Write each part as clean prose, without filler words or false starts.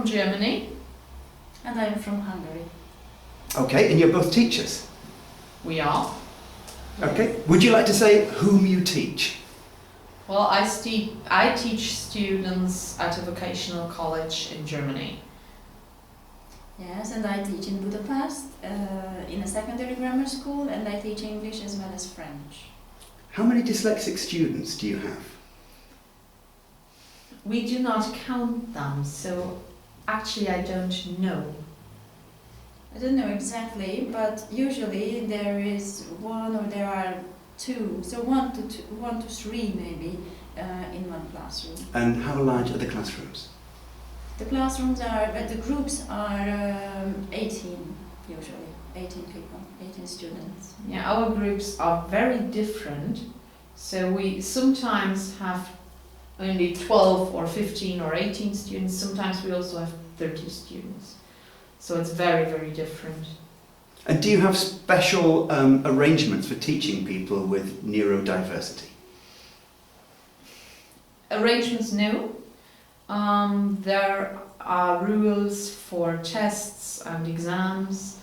from Germany. And I'm from Hungary. Okay, and you're both teachers. We are. Okay. Would you like to say whom you teach? Well, I teach students at a vocational college in Germany. Yes, and I teach in Budapest, in a secondary grammar school, and I teach English as well as French. How many dyslexic students do you have? We do not count them, so actually I don't know. I don't know exactly, but usually there is one or there are two, so one to three maybe in one classroom. And how large are the classrooms? The classrooms are, but the groups are 18 usually, 18 people, 18 students. Yeah, our groups are very different. So we sometimes have only 12 or 15 or 18 students. Sometimes we also have 30 students. So it's very, very different. And do you have special arrangements for teaching people with neurodiversity? Arrangements, no. There are rules for tests and exams,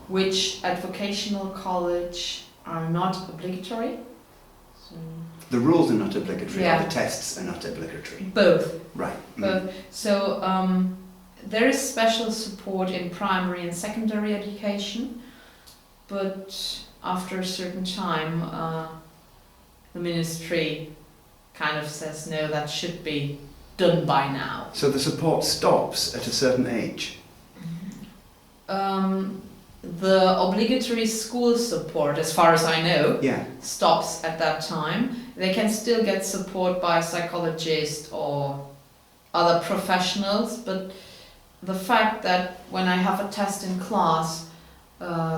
which at vocational college are not obligatory. So The rules are not obligatory, Yeah. or the tests are not obligatory. both. Right. Both. So there is special support in primary and secondary education, but after a certain time, the ministry kind of says no, that should be done by now. So the support stops at a certain age? The obligatory school support, as far as I know, Yeah. stops at that time. They can still get support by a psychologist or other professionals, but the fact that when I have a test in class,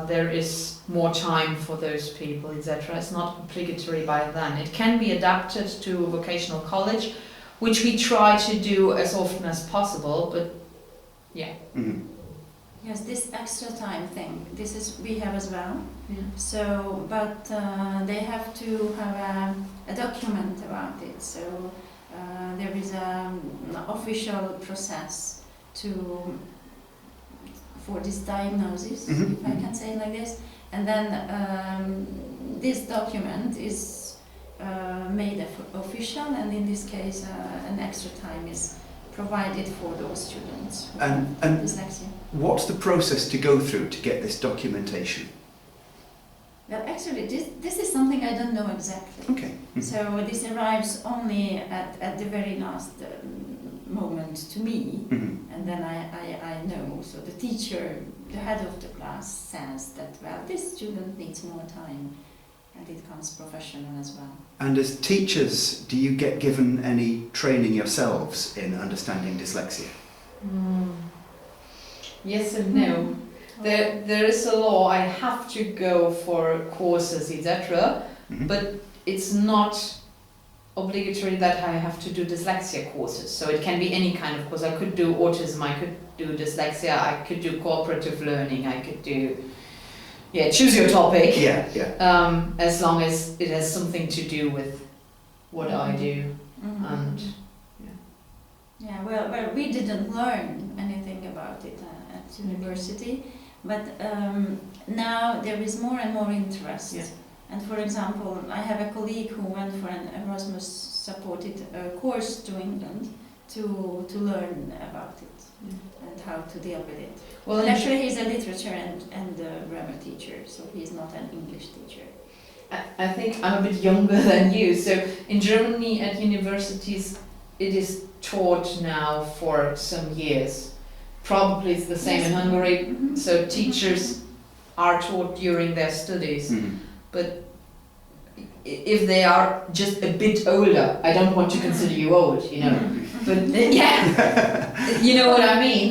there is more time for those people, etc. It's not obligatory by then. It can be adapted to a vocational college, which we try to do as often as possible, but yeah. Mm-hmm. Yes, this extra time thing, this is we have as well. Yeah. So, but they have to have a document about it. So there is an official process for this diagnosis, Mhm. if I can say it like this. And then this document is made official, and in this case, an extra time is provided for those students who have And dyslexia. what's the process to go through to get this documentation? Well, actually, this is something I don't know exactly. Okay. Mhm. So this arrives only at the very last moment to me, Mhm. and then I know. So the teacher, the head of the class, says that, well, this student needs more time, and it comes professional as well. And as teachers, do you get given any training yourselves in understanding dyslexia? Yes and no. There is a law, I have to go for courses, etc. Mhm. But it's not obligatory that I have to do dyslexia courses. So it can be any kind of course. I could do autism, I could do dyslexia, I could do cooperative learning, I could do, choose your topic. Yeah. As long as it has something to do with what I do. Mhm. And well, we didn't learn anything about it at university, but now there is more and more interest. Yeah. And for example, I have a colleague who went for an Erasmus-supported course to England to learn about it and how to deal with it. well, And actually, he's a literature and grammar teacher, so he's not an English teacher. I think I'm a bit younger than you. So in Germany at universities, it is taught now for some years. Probably it's the same Yes. in Hungary. Mhm. So teachers are taught during their studies. Mhm. But if they are just a bit older, I don't want to consider you old, you know. But yeah, you know what I mean.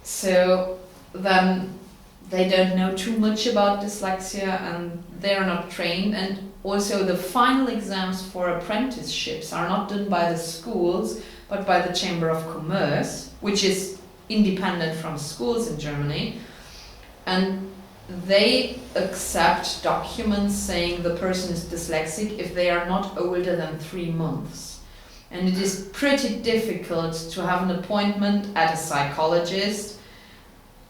So then they don't know too much about dyslexia and they're not trained. And also the final exams for apprenticeships are not done by the schools, but by the Chamber of Commerce, which is independent from schools in Germany. And they accept documents saying the person is dyslexic if they are not older than 3 months. And it is pretty difficult to have an appointment at a psychologist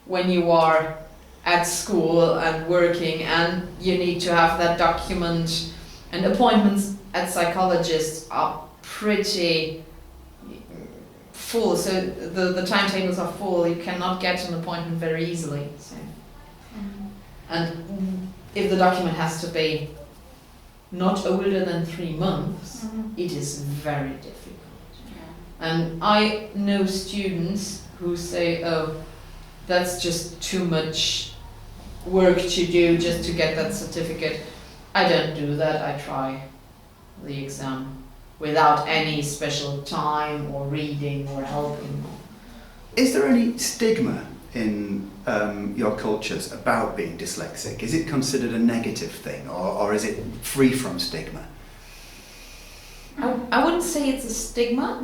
when you are at school and working, and you need to have that document, and appointments at psychologists are pretty full, so the timetables are full, you cannot get an appointment very easily. So. And if the document has to be not older than 3 months, it is very difficult. And I know students who say, oh, that's just too much work to do just to get that certificate. I don't do that, I try the exam without any special time or reading or helping. Is there any stigma in your cultures about being dyslexic? Is it considered a negative thing, or is it free from stigma? I wouldn't say it's a stigma.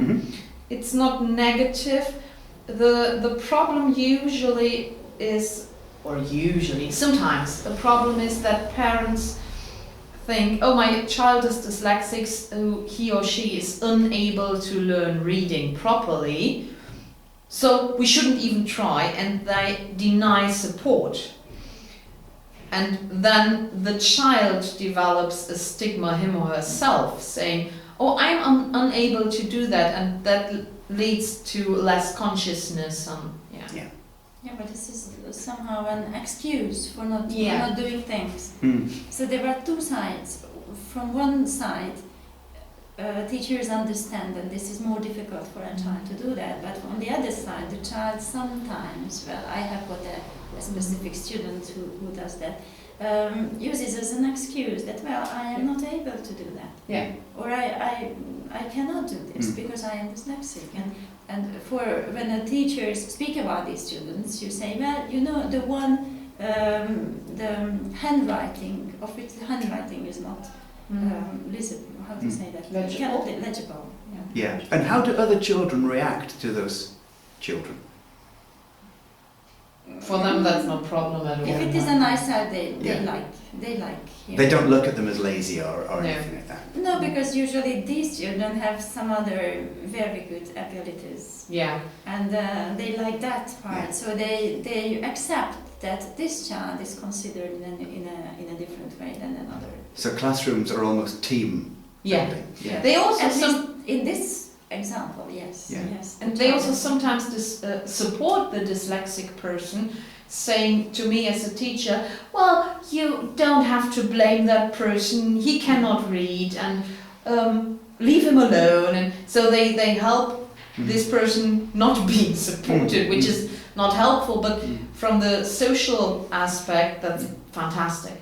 It's not negative. The problem sometimes the problem is that parents think, oh, my child is dyslexic, so he or she is unable to learn reading properly, so we shouldn't even try, and they deny support. And then the child develops a stigma, him or herself, saying, oh, I'm unable to do that, and that leads to less consciousness. Yeah, but this is somehow an excuse for not doing things. So there are two sides. From one side, teachers understand that this is more difficult for a child to do that, but on the other side, the child sometimes, well, I have got a specific student who does that, uses as an excuse that, well, I am not able to do that. Yeah. Or I cannot do this because I am dyslexic. And for when the teachers speak about these students, you say, well, you know, the handwriting of which the handwriting is not legible. How to say that? Legible. Yeah. And how do other children react to those children? For them, that's no problem at all. If it is a nice child, they like. They don't look at them as lazy or anything like that. No, because usually these children have some other very good abilities. Yeah. And they like that part, Yeah. so they accept that this child is considered in a different way than another. So classrooms are almost team building. Yeah. They also At least in this example, yes. Yeah. Yes. And they also sometimes support the dyslexic person, saying to me as a teacher, well, you don't have to blame that person, he cannot read, and leave him alone. And so they help this person not being supported, which is not helpful, but from the social aspect, that's fantastic.